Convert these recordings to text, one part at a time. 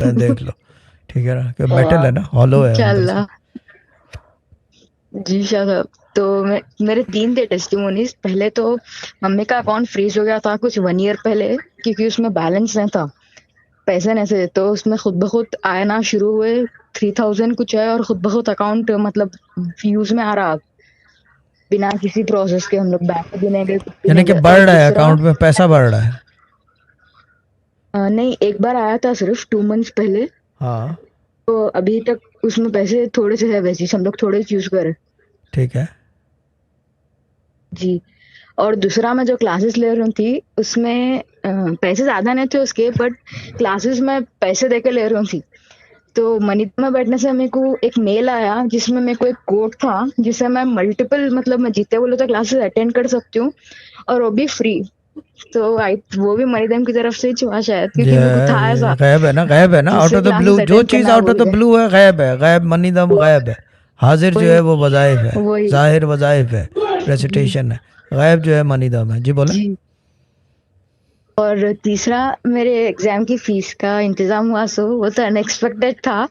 देख लो, ठीक है ना, कि मेटल है ना, हॉलो है अंदर से। इंशाल्लाह। जी शाह साहब। तो मेरे 3 थे टेस्टिमोनीज। पहले तो मम्मी का अकाउंट फ्रीज हो गया था कुछ 1 ईयर पहले, क्योंकि उसमें बैलेंस नहीं था, पैसे नहीं थे। तो उसमें खुद ब खुद आना शुरू हुए, 3000 कुछ है, और खुद ब खुद अकाउंट मतलब यूज में आ रहा, बिना किसी प्रोसेस के। हम लोग बैंक भी नहीं गए, कुछ भी यानी नहीं कि गए। बढ़ और रहा है, दूसरा अकाउंट में पैसा बढ़ रहा है। नहीं, एक बार आया था सिर्फ 2 मंथ्स पहले। हाँ, तो अभी तक उसमें पैसे थोड़े से है, वैसे ही हम लोग थोड़े यूज करें। ठीक है। जी। और दूसरा मैं जो क्लासेस ले रही थी उसमें पैसे ज्यादा नहीं थे उसके, बट क्लासेस में पैसे देके ले रही थी। तो मनीता में बैठने से मेरे को एक मेल आया जिसमें मेरे को एक कोड था, जिससे मैं मल्टीपल मतलब मैं जितने बोलो तो क्लासेस अटेंड कर सकती हूँ, और वो भी फ्री। तो आई वो भी मनीदम की तरफ से ही हुआ शायद, क्योंकि मेरे को था ऐसा ये गायब है ना, गायब है ना, आउट जिससे ऑफ द ब्लू, क्लासेस जो अटेंड चीज करना आउट ऑफ बोल द के। ब्लू है गायब है, गायब, मनी दम गायब है। हाजिर जो वही है वो वजाइफ है, वही। जाहिर वजाइफ है, जी। रेसिटेशन है। गायब जो है मनी दम है। जी बोले। जी। और तीसरा, मेरे एग्जाम की फीस का इंतजाम हुआ, सो वो तो अनएक्सपेक्टेड था,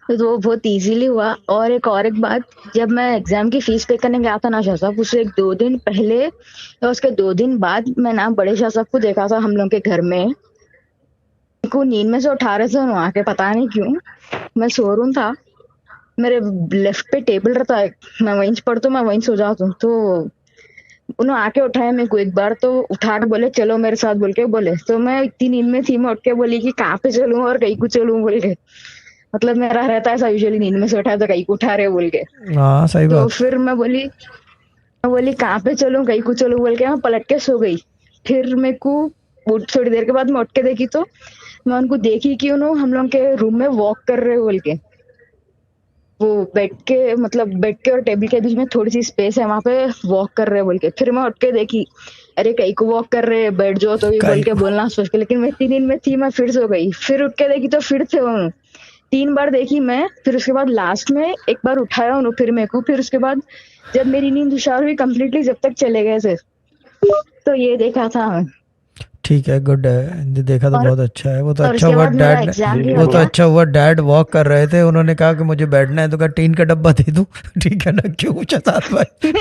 तो वो बहुत इजीली हुआ। और एक बात, जब मैं एग्जाम की फीस पे करने गया था ना शाह साहब, उससे एक 2 दिन पहले या उसके 2 दिन बाद मैं ना बड़े शाह साहब को देखा था हम लोग के घर में। मेरे को नींद में से उठा रहे थे वहां के, पता नहीं क्यों। मैं सो रूम था, मेरे लेफ्ट पे टेबल रहता है, मैं वहीं पढ़ता हूँ, मैं वहीं सो जाता हूँ। तो उन्होंने आके उठाया मेरे को एक बार, तो उठा के बोले चलो मेरे साथ बोल के बोले। तो मैं इतनी नींद में थी, मैं उठ के बोली कि कहाँ पे चलूं और कहीं को चलूं बोल के। मतलब मेरा रहता है ऐसा, यूजुअली नींद में से उठाया तो कहीं को उठा रहे बोल के। हाँ, सही तो बात। फिर मैं बोली कहाँ पे चलूं कहीं को चलूं बोल के, मैं पलट के सो गई। फिर मेरे को थोड़ी देर के बाद मैं उठ के देखी, तो मैं उनको देखी कि उन्होंने हम लोग के रूम में वॉक कर रहे बोल के। वो बेड के और टेबल के बीच में थोड़ी सी स्पेस है, वहां पे वॉक कर रहे बोल के। फिर मैं उठ के देखी, अरे कहीं को वॉक कर रहे, बैठ जाओ तो भी बोल कई के बोलना सोच के, लेकिन मैं इतनी नींद में थी, मैं फिर सो गई। फिर उठ के देखी तो फिर थे वो। 3 बार देखी मैं, फिर उसके बाद लास्ट में एक बार उठाया उन्होंने फिर मेरे को। फिर उसके बाद जब मेरी नींद हुशार हुई कंप्लीटली, जब तक चले गए थे। तो ये देखा था। ठीक है, गुड है, देखा तो और बहुत अच्छा है। वो तो और अच्छा उसके हुआ बाद मेरा डैड ने, एग्जाम भी वो हो तो गया। अच्छा हुआ डैड वॉक कर रहे थे, उन्होंने कहा कि मुझे बैठना है, तो कहा टीन का डब्बा दे दूं। ठीक है ना, क्यों शहजाद भाई।